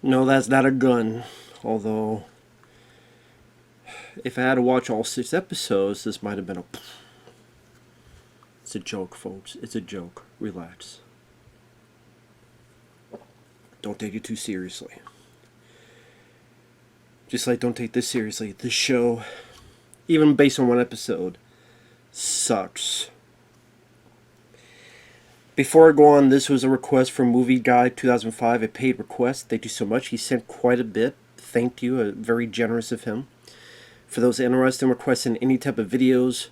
No, that's not a gun. Although, if I had to watch all 6 episodes, this might have been a. It's a joke, folks. It's a joke. Relax. Don't take it too seriously. Just like don't take this seriously. This show, even based on one episode, sucks. Before I go on, this was a request from Movie Guy 2005, a paid request. Thank you so much. He sent quite a bit. Thank you. Very generous of him. For those interested in requesting any type of videos,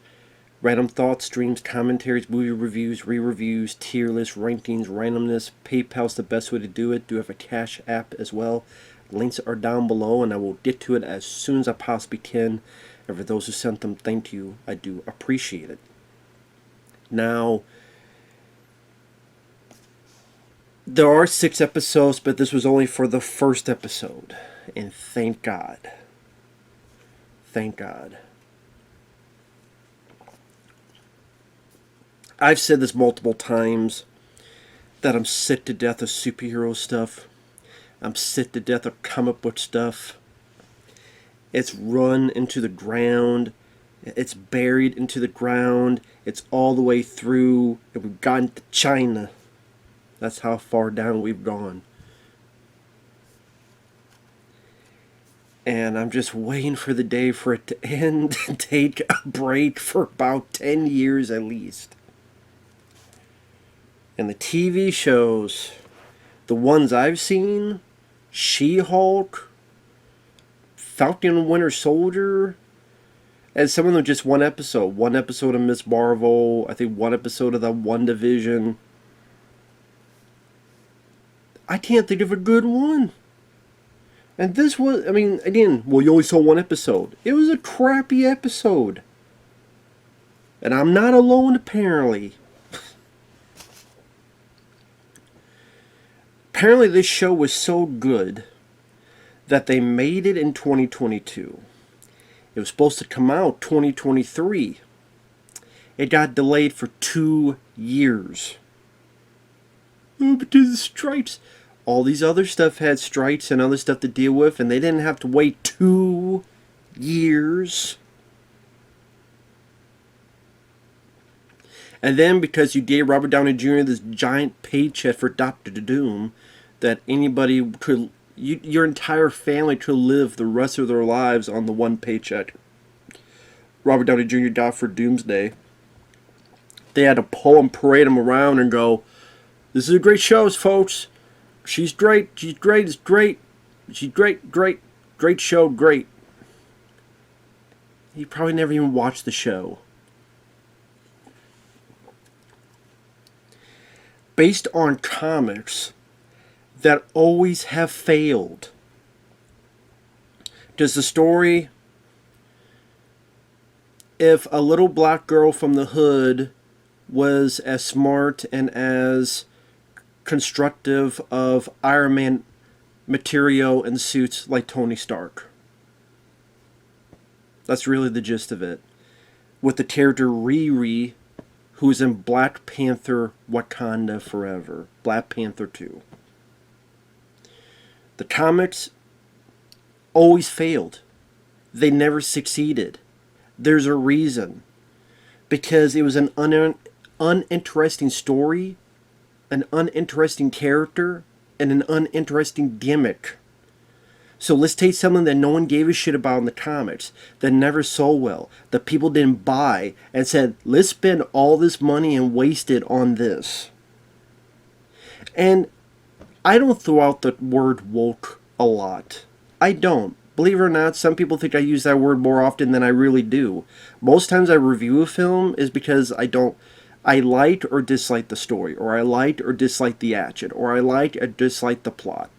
random thoughts, streams, commentaries, movie reviews, re-reviews, tier lists, rankings, randomness, PayPal's the best way to do it. Do have a Cash App as well. Links are down below, and I will get to it as soon as I possibly can. And for those who sent them, thank you. I do appreciate it. Now, there are 6 episodes, but this was only for the first episode. And thank God. Thank God. I've said this multiple times, that I'm sick to death of superhero stuff. I'm sick to death of comic book stuff. It's run into the ground. It's buried into the ground. It's all the way through. And we've gotten to China. That's how far down we've gone. And I'm just waiting for the day for it to end and take a break for about 10 years at least. And the TV shows, the ones I've seen, She-Hulk, Falcon and Winter Soldier, and some of them just one episode. One episode of Miss Marvel, I think one episode of the WandaVision. I can't think of a good one. And this was, I mean, again, well, you only saw one episode. It was a crappy episode. And I'm not alone, apparently. Apparently this show was so good that they made it in 2022. It was supposed to come out 2023. It got delayed for 2 years. Oh, but the strikes. All these other stuff had strikes and other stuff to deal with, and they didn't have to wait 2 years. And then because you gave Robert Downey Jr. this giant paycheck for Doctor Doom, that anybody could, your entire family could live the rest of their lives on the one paycheck Robert Downey Jr. got for Doomsday. They had to pull and parade him around and go, "This is a great show, folks. She's great. She's great. It's great. She's great. Great. Great show. Great." He probably never even watched the show. Based on comics that always have failed. Does the story, if a little black girl from the hood was as smart and as constructive of Iron Man material and suits like Tony Stark? That's really the gist of it. With the character Riri, who's in Black Panther Wakanda Forever. Black Panther 2. The comics always failed. They never succeeded. There's a reason. Because it was an uninteresting story, an uninteresting character, and an uninteresting gimmick. So let's take something that no one gave a shit about in the comics, that never sold well, that people didn't buy, and said, let's spend all this money and waste it on this. And I don't throw out the word woke a lot. I don't. Believe it or not, some people think I use that word more often than I really do. Most times I review a film is because I liked or disliked the story, or I liked or disliked the action, or I liked or disliked the plot.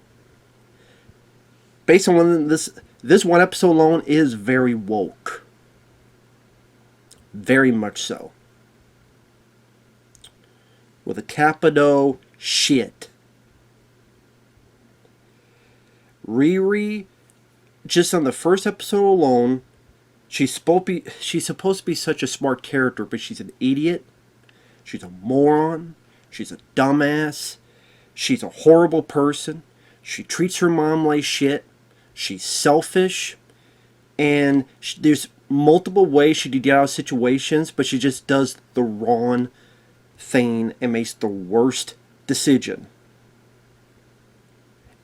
Based on this one episode alone is very woke. Very much so. With a capital shit. Riri, just on the first episode alone, she's supposed to be such a smart character, but she's an idiot. She's a moron. She's a dumbass. She's a horrible person. She treats her mom like shit. She's selfish. And there's multiple ways she could get out of situations, but she just does the wrong thing and makes the worst decision.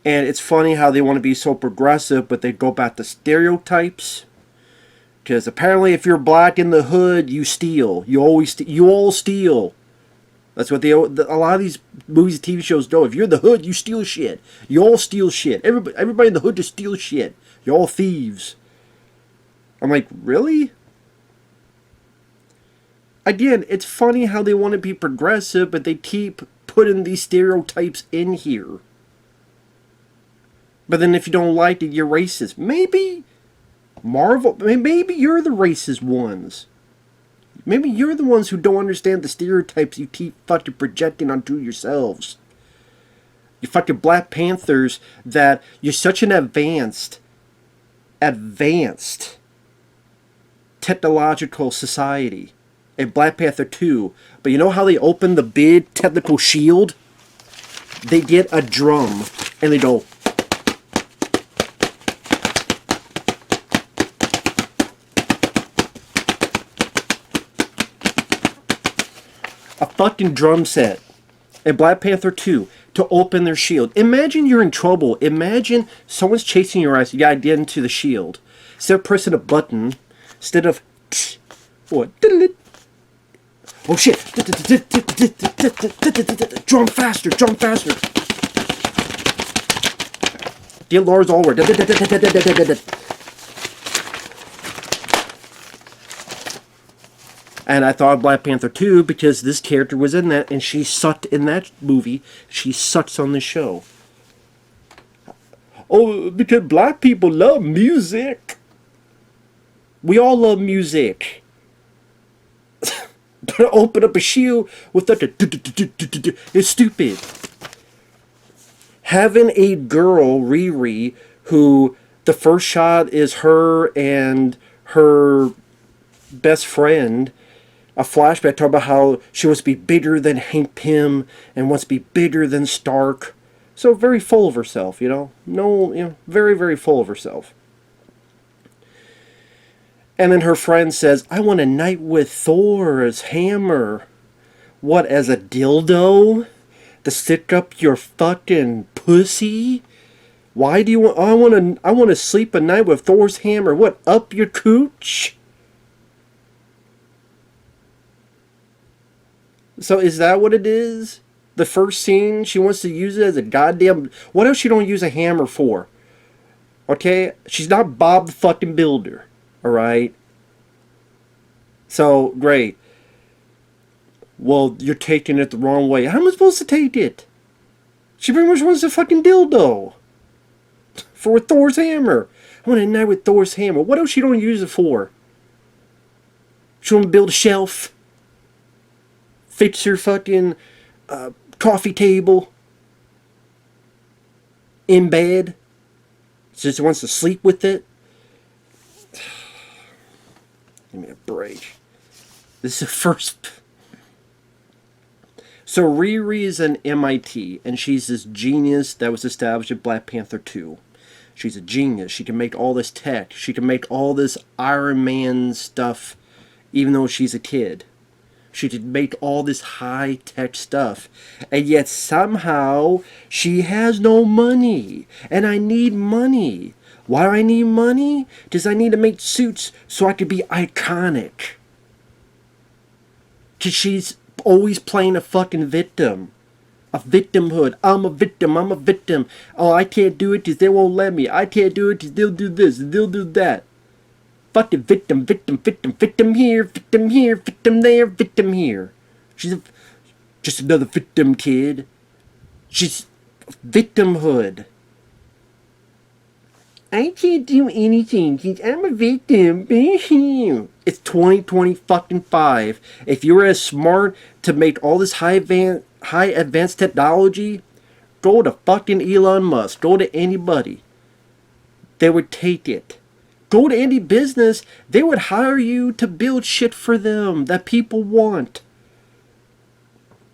And it's funny how they want to be so progressive, but they go back to stereotypes. Because apparently, if you're black in the hood, you steal. You all steal. That's what a lot of these movies and TV shows do. If you're in the hood, you steal shit. You all steal shit. Everybody in the hood just steals shit. You're all thieves. I'm like, really? Again, it's funny how they want to be progressive, but they keep putting these stereotypes in here. But then if you don't like it, you're racist. Maybe maybe you're the racist ones. Maybe you're the ones who don't understand the stereotypes you keep fucking projecting onto yourselves. You fucking Black Panthers that you're such an advanced technological society. And Black Panther 2. But you know how they open the big technical shield? They get a drum and they go... a fucking drum set in Black Panther 2 to open their shield. Imagine you're in trouble. Imagine someone's chasing your ass. You gotta get into the shield. Instead of pressing a button, instead of... what? Oh shit! Drum faster! Drum faster! Get Lars Ulrich. And I thought of Black Panther 2 because this character was in that, and she sucked in that movie. She sucks on the show. Oh, because black people love music. We all love music. But open up a shield with that, it's stupid. Having a girl, Riri, who the first shot is her and her best friend, a flashback talking about how she wants to be bigger than Hank Pym and wants to be bigger than Stark. So very full of herself, very, very full of herself. And then her friend says, I want a night with Thor's hammer. What, as a dildo? To stick up your fucking pussy? Why do you want... I want to sleep a night with Thor's hammer. What, up your cooch? So is that what it is? The first scene, she wants to use it as a goddamn... What else she don't use a hammer for? Okay? She's not Bob the fucking Builder. Alright? So, great. Well, you're taking it the wrong way. How am I supposed to take it? She pretty much wants a fucking dildo. For Thor's hammer. I want a night with Thor's hammer. What else she don't use it for? She want to build a shelf. Fix her fucking coffee table. In bed. She just wants to sleep with it. Give me a break. This is the first... So Riri is an MIT, and she's this genius that was established in Black Panther 2. She's a genius. She can make all this tech. She can make all this Iron Man stuff, even though she's a kid. She can make all this high-tech stuff. And yet somehow she has no money. And I need money. Why do I need money? Because I need to make suits so I can be iconic. Because she's always playing a fucking victim. A victimhood. I'm a victim. I'm a victim. Oh, I can't do it because they won't let me. I can't do it because they'll do this and they'll do that. Fucking victim, victim, victim, victim here, victim here, victim there, victim here. She's just another victim kid. She's victimhood. I can't do anything because I'm a victim. It's 2020 fucking 5. If you were as smart to make all this high advanced technology, go to fucking Elon Musk. Go to anybody. They would take it. Go to any business. They would hire you to build shit for them that people want.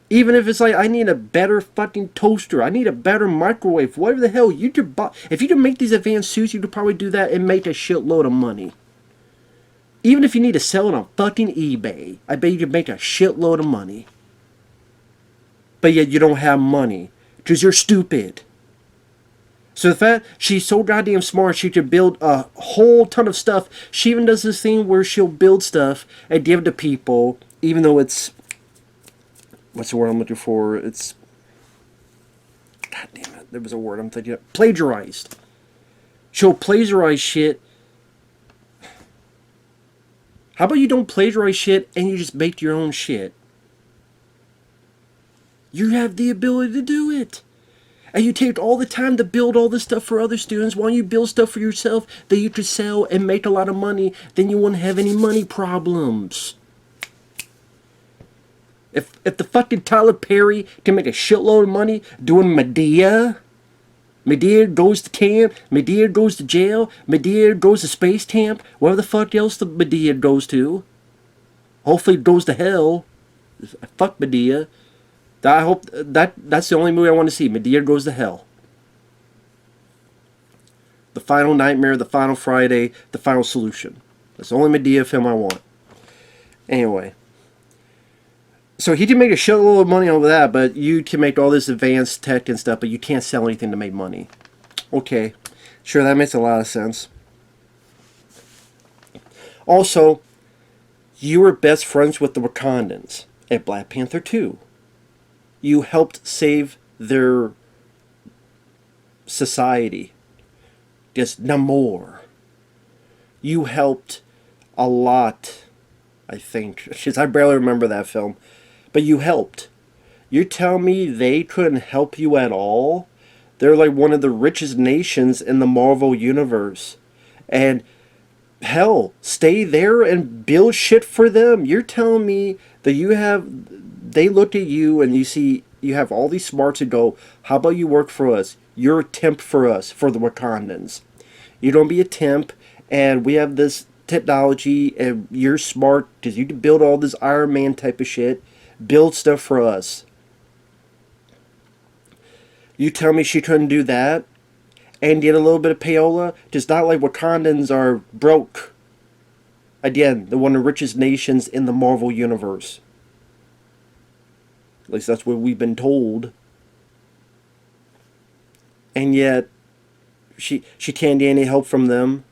Even if it's like, I need a better fucking toaster, I need a better microwave, whatever the hell, you could buy. If you could make these advanced suits, you could probably do that and make a shitload of money. Even if you need to sell it on fucking eBay, I bet you could make a shitload of money. But yet you don't have money, because you're stupid. So the fact she's so goddamn smart, she could build a whole ton of stuff. She even does this thing where she'll build stuff and give it to people, even though it's, what's the word I'm looking for? It's, god damn it, there was a word I'm thinking of. Plagiarized. She'll plagiarize shit. How about you don't plagiarize shit and you just make your own shit? You have the ability to do it. And you take all the time to build all this stuff for other students. Why don't you build stuff for yourself that you could sell and make a lot of money? Then you wouldn't have any money problems. If the fucking Tyler Perry can make a shitload of money doing Medea, Medea goes to camp, Medea goes to jail, Medea goes to space camp, whatever the fuck else the Medea goes to. Hopefully it goes to hell. Fuck Medea. I hope that's the only movie I want to see. Medea goes to hell. The Final Nightmare, The Final Friday, The Final Solution. That's the only Medea film I want. Anyway. So he can make a shitload of money over that, but you can make all this advanced tech and stuff, but you can't sell anything to make money. Okay. Sure, that makes a lot of sense. Also, you were best friends with the Wakandans at Black Panther 2. You helped save their society. Just Namor. You helped a lot, I think. Because I barely remember that film. But you helped. You're telling me they couldn't help you at all? They're like one of the richest nations in the Marvel Universe. And hell, stay there and build shit for them. You're telling me that they look at you and you see you have all these smarts to go, how about you work for us? You're a temp for us, for the Wakandans. You don't be a temp, and we have this technology, and you're smart because you can build all this Iron Man type of shit. Build stuff for us. You tell me she couldn't do that and get a little bit of payola? Just not like Wakandans are broke. Again, they're one of the richest nations in the Marvel Universe. At least that's what we've been told. And yet, she can't get any help from them.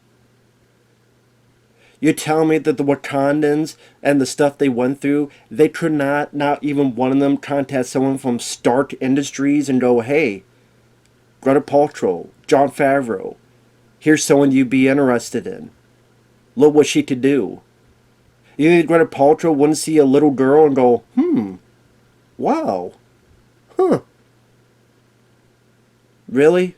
You're telling me that the Wakandans and the stuff they went through, they could not even one of them contact someone from Stark Industries and go, hey, Greta Paltrow, Jon Favreau, here's someone you'd be interested in. Look what she could do. You think Greta Paltrow wouldn't see a little girl and go, wow, huh, really?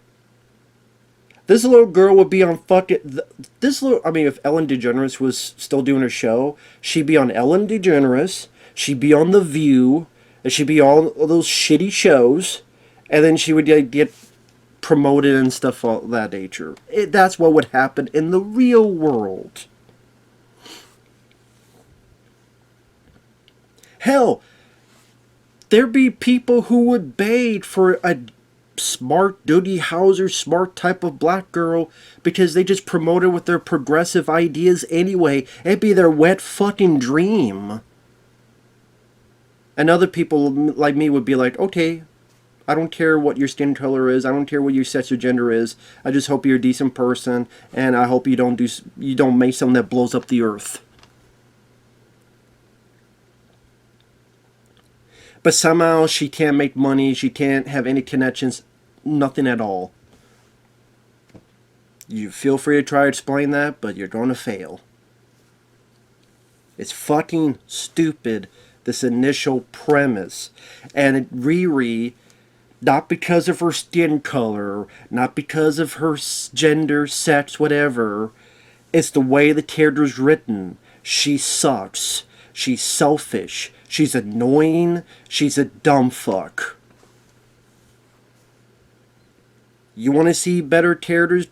This little girl would be on fucking... if Ellen DeGeneres was still doing her show, she'd be on Ellen DeGeneres, she'd be on The View, and she'd be on all those shitty shows, and then she would get promoted and stuff of that nature. That's what would happen in the real world. Hell, there'd be people who would beg for a smart Doogie Howser, smart type of black girl because they just promoted with their progressive ideas anyway. It'd be their wet fucking dream. And other people like me would be like, okay, I don't care what your skin color is, I don't care what your sex or gender is, I just hope you're a decent person, and I hope you don't make something that blows up the earth. But somehow she can't make money, she can't have any connections, nothing at all. You feel free to try to explain that, but you're going to fail. It's fucking stupid, this initial premise. And Riri, not because of her skin color, not because of her gender, sex, whatever, it's the way the character's written. She sucks. She's selfish. She's annoying. She's a dumb fuck. You want to see better characters?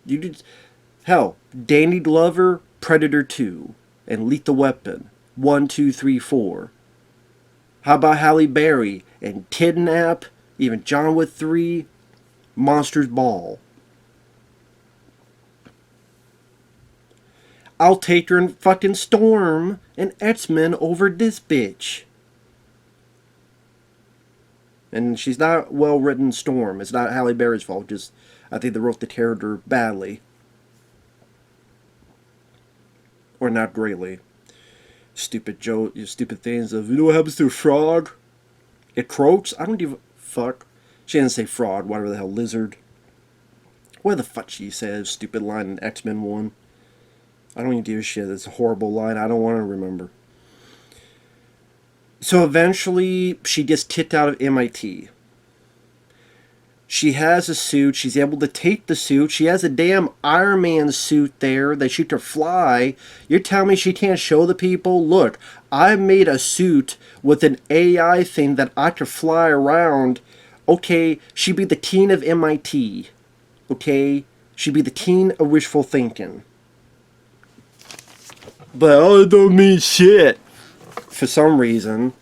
Hell, Danny Glover, Predator 2, and Lethal Weapon 1, 2, 3, 4. How about Halle Berry and Kidnap, even John Wick 3, Monsters Ball? I'll take her and fucking Storm and X-Men over this bitch. And she's not well written Storm. It's not Halle Berry's fault. Just I think they wrote the character badly. Or not greatly. Stupid joke, stupid things of, you know what happens to a frog? It croaks? I don't give a fuck. She didn't say frog, whatever the hell, lizard. What the fuck she says, stupid line in X-Men 1. I don't even give a shit. It's a horrible line. I don't want to remember. So eventually, she gets kicked out of MIT. She has a suit. She's able to take the suit. She has a damn Iron Man suit there that she could fly. You're telling me she can't show the people? Look, I made a suit with an AI thing that I could fly around. Okay, she'd be the teen of MIT. Okay? She'd be the teen of wishful thinking. But I don't mean shit. For some reason.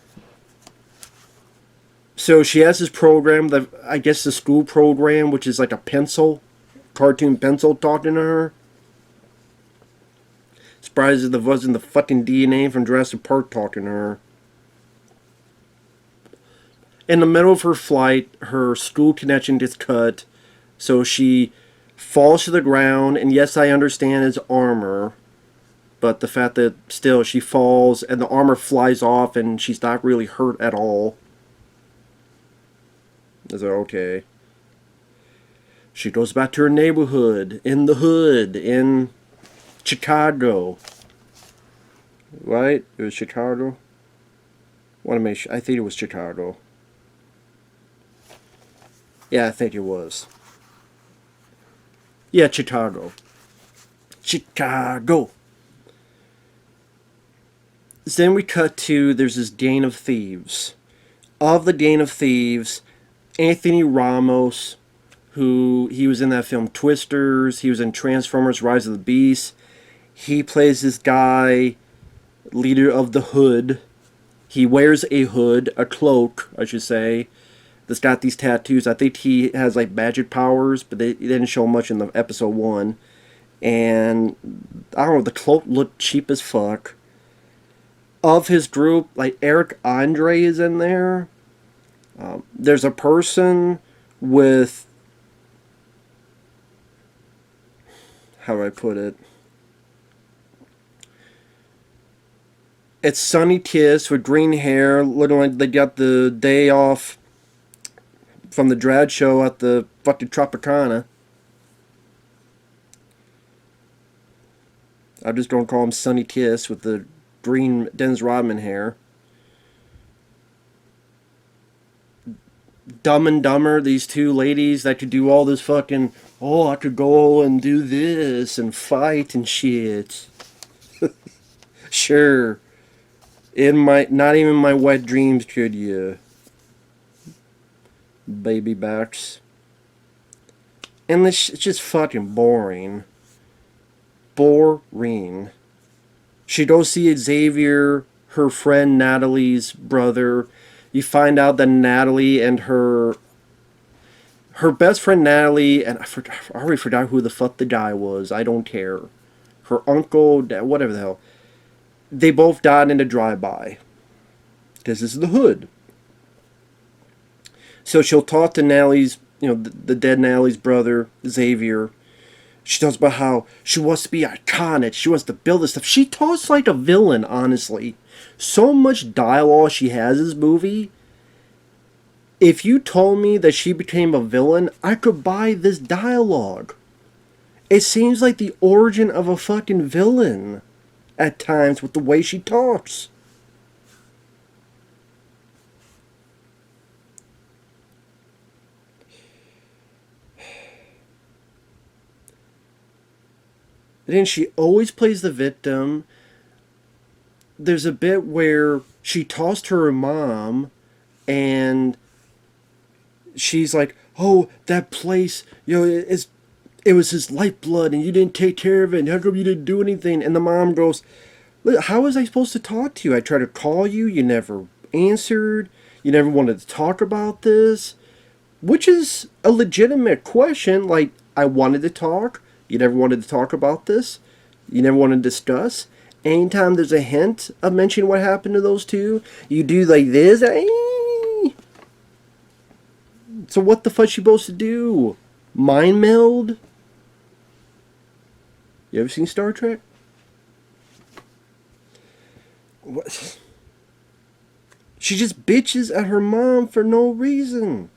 So she has this program, that I guess the school program, which is like a pencil, cartoon pencil talking to her. Surprised it wasn't the fucking DNA from Jurassic Park talking to her. In the middle of her flight, her school connection gets cut, so she falls to the ground, and yes, I understand it's armor, but the fact that still she falls and the armor flies off and she's not really hurt at all. Is it okay? She goes back to her neighborhood, in the hood, in Chicago. Right? It was Chicago? Want to make sure. I think it was Chicago. Yeah, I think it was. Yeah, Chicago. Chicago. So then we cut to, there's this gang of thieves. Of the gang of thieves, Anthony Ramos, who he was in that film Twisters, he was in Transformers Rise of the Beast. He plays this guy, leader of the hood. He wears a hood, a cloak, I should say, that's got these tattoos. I think he has like magic powers, but they didn't show much in the episode 1. And I don't know, the cloak looked cheap as fuck. Of his group, like Eric Andre is in there. There's a person with, how do I put it? It's Sunny Kiss with green hair, looking like they got the day off from the drag show at the fucking Tropicana. I'm just gonna call him Sunny Kiss with the green Dennis Rodman hair. Dumb and Dumber, these two ladies that could do all this fucking, oh, I could go and do this and fight and shit. Sure. Not even my wet dreams could you. Baby backs. And it's just fucking boring. Boring. She goes see Xavier, her friend Natalie's brother. You find out that Natalie and her best friend Natalie, and I already forgot who the fuck the guy was. I don't care. Her uncle, whatever the hell. They both died in a drive-by. Because this is the hood. So she'll talk to Natalie's, the dead Natalie's brother, Xavier. She talks about how she wants to be iconic. She wants to build this stuff. She talks like a villain, honestly. So much dialogue she has in this movie. If you told me that she became a villain, I could buy this dialogue. It seems like the origin of a fucking villain at times with the way she talks. Then she always plays the victim. There's a bit where she tossed her mom and she's like, oh, that place, it was his lifeblood and you didn't take care of it and how come you didn't do anything? And the mom goes, how was I supposed to talk to you? I tried to call you, you never answered. You never wanted to talk about this, which is a legitimate question. Like, I wanted to talk. You never wanted to talk about this. You never wanted to discuss. Anytime there's a hint of mentioning what happened to those two, you do like this. So what the fuck she supposed to do? Mind meld? You ever seen Star Trek? What? She just bitches at her mom for no reason.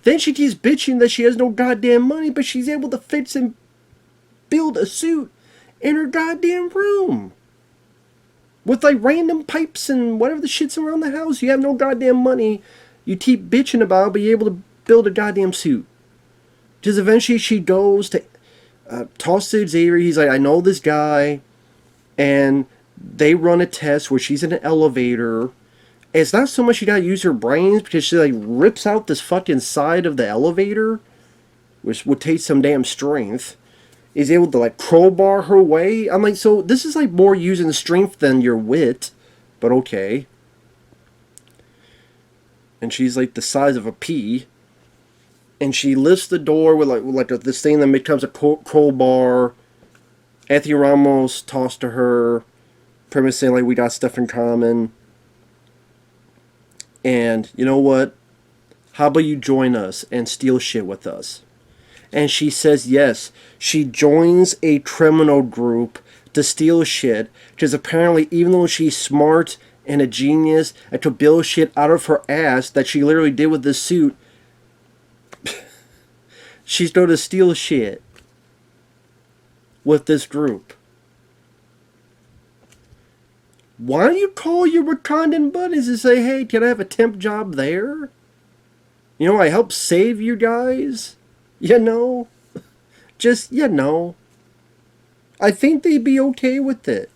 Then she keeps bitching that she has no goddamn money, but she's able to fix and build a suit in her goddamn room. With like random pipes and whatever the shit's around the house. You have no goddamn money. You keep bitching about it, but you're able to build a goddamn suit. Because eventually she goes to talk to Xavier. He's like, I know this guy. And they run a test where she's in an elevator. And it's not so much she gotta use her brains, because she like rips out this fucking side of the elevator, which would take some damn strength. Is able to like crowbar her way. I'm like, so this is like more using strength than your wit, but okay. And she's like the size of a pea, and she lifts the door with this thing that becomes a crowbar. Anthony Ramos talks to her, pretty much saying like, we got stuff in common. And you know what? How about you join us and steal shit with us? And she says yes. She joins a criminal group to steal shit, because apparently even though she's smart and a genius and could build shit out of her ass that she literally did with this suit, she's going to steal shit with this group. Why don't you call your Wakandan buddies and say, hey, can I have a temp job there? You know, I help save you guys. You know, just, you know, I think they'd be okay with it.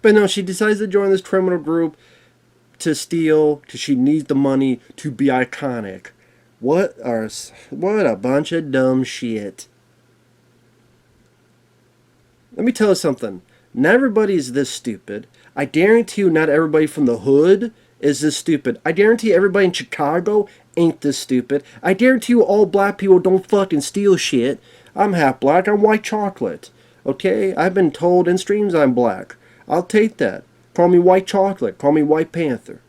But no, she decides to join this criminal group to steal, because she needs the money to be iconic. What a bunch of dumb shit. Let me tell you something. Not everybody is this stupid. I guarantee you not everybody from the hood is this stupid. I guarantee everybody in Chicago ain't this stupid. I guarantee you all black people don't fucking steal shit. I'm half black. I'm white chocolate. Okay? I've been told in streams I'm black. I'll take that. Call me white chocolate. Call me white panther.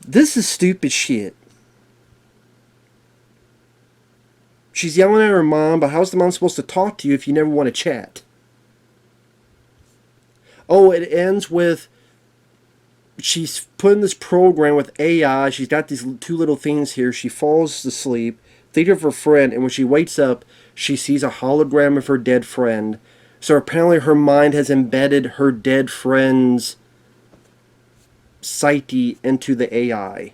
This is stupid shit. She's yelling at her mom, but how's the mom supposed to talk to you if you never want to chat? Oh, it ends with she's put in this program with AI. She's got these two little things here. She falls asleep, think of her friend, and when she wakes up, she sees a hologram of her dead friend. So apparently her mind has embedded her dead friend's psyche into the AI.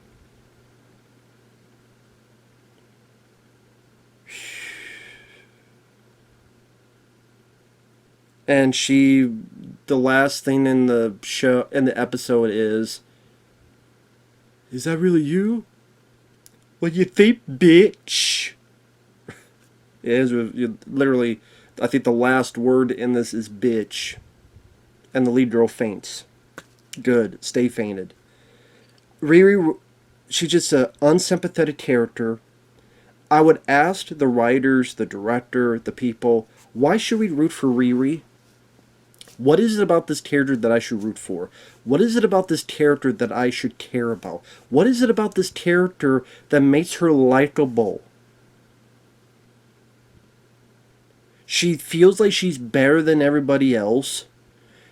And the last thing in the show, in the episode is that really you? What you think, bitch? It is literally, I think the last word in this is bitch. And the lead girl faints. Good, stay fainted. Riri, she's just an unsympathetic character. I would ask the writers, the director, the people, why should we root for Riri? What is it about this character that I should root for? What is it about this character that I should care about? What is it about this character that makes her likable? She feels like she's better than everybody else.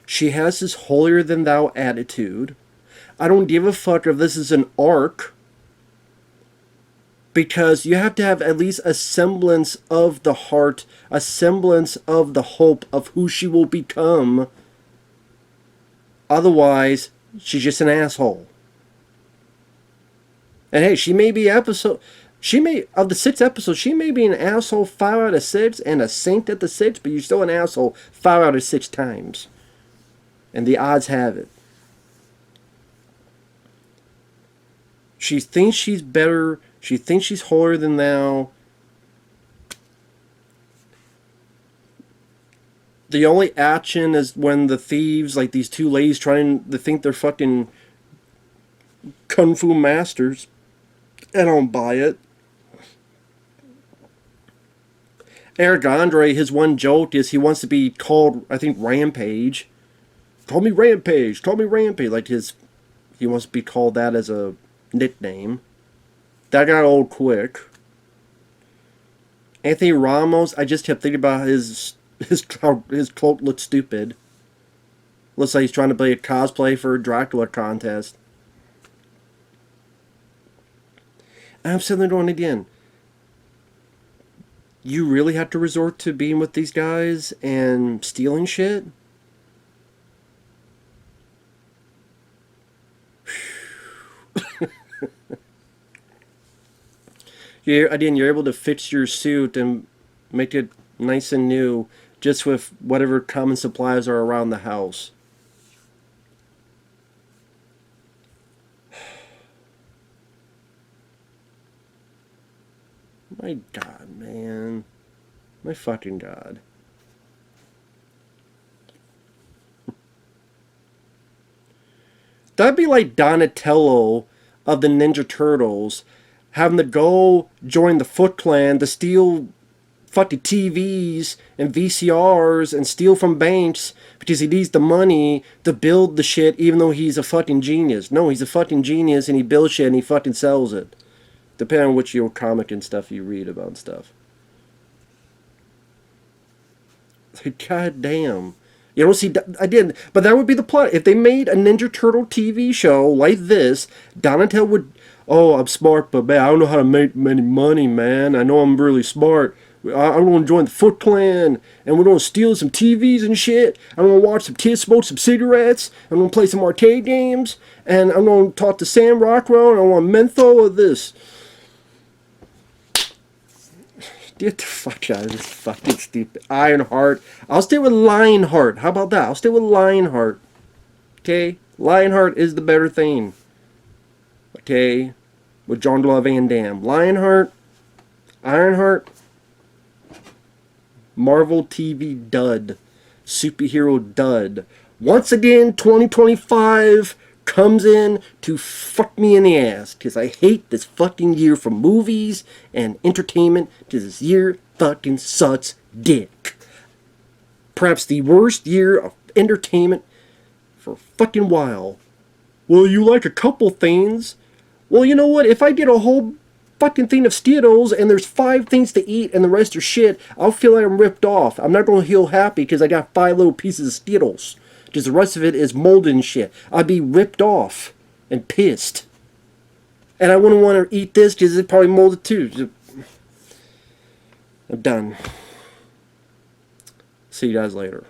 She has this holier-than-thou attitude. I don't give a fuck if this is an arc, because you have to have at least a semblance of the heart, a semblance of the hope of who she will become. Otherwise, she's just an asshole. And hey, she may be of the 6 episodes, she may be an asshole 5 out of 6 and a saint at the 6, but you're still an asshole 5 out of 6 times. And the odds have it. She thinks she's better. She thinks she's holier than thou. The only action is when the thieves, like these two ladies, trying to think they're fucking kung fu masters. I don't buy it. Eric Andre, his one joke is he wants to be called, I think, Rampage. Call me Rampage. Call me Rampage. Like he wants to be called that as a nickname. That got old quick. Anthony Ramos, I just kept thinking about his cloak looks stupid. Looks like he's trying to play a cosplay for a Dracula contest. And I'm sitting there going again. You really have to resort to being with these guys and stealing shit? You're able to fix your suit and make it nice and new just with whatever common supplies are around the house. My God, man. My fucking God. That'd be like Donatello of the Ninja Turtles having to go join the Foot Clan to steal fucking TVs and VCRs and steal from banks because he needs the money to build the shit even though he's a fucking genius. No, he's a fucking genius and he builds shit and he fucking sells it. Depending on which your comic and stuff you read about and stuff. God damn. You don't see, I didn't, but that would be the plot. If they made a Ninja Turtle TV show like this, Donatello would, oh, I'm smart, but man, I don't know how to make any money, man. I know I'm really smart. I'm going to join the Foot Clan, and we're going to steal some TVs and shit. I'm going to watch some kids smoke some cigarettes. I'm going to play some arcade games, and I'm going to talk to Sam Rockwell, and I want menthol of this. Get the fuck out of this fucking stupid Ironheart. I'll stay with Lionheart. How about that? I'll stay with Lionheart. Okay? Lionheart is the better thing. Okay? With Jean-Claude Van Damme. Lionheart, Ironheart, Marvel TV dud. Superhero dud. Once again, 2025 comes in to fuck me in the ass because I hate this fucking year for movies and entertainment because this year fucking sucks dick. Perhaps the worst year of entertainment for a fucking while. Well, you like a couple things. Well, you know what? If I get a whole fucking thing of Skittles and there's 5 things to eat and the rest are shit, I'll feel like I'm ripped off. I'm not going to feel happy because I got 5 little pieces of Skittles. Because the rest of it is molded and shit. I'd be ripped off and pissed. And I wouldn't want to eat this because it's probably molded too. I'm done. See you guys later.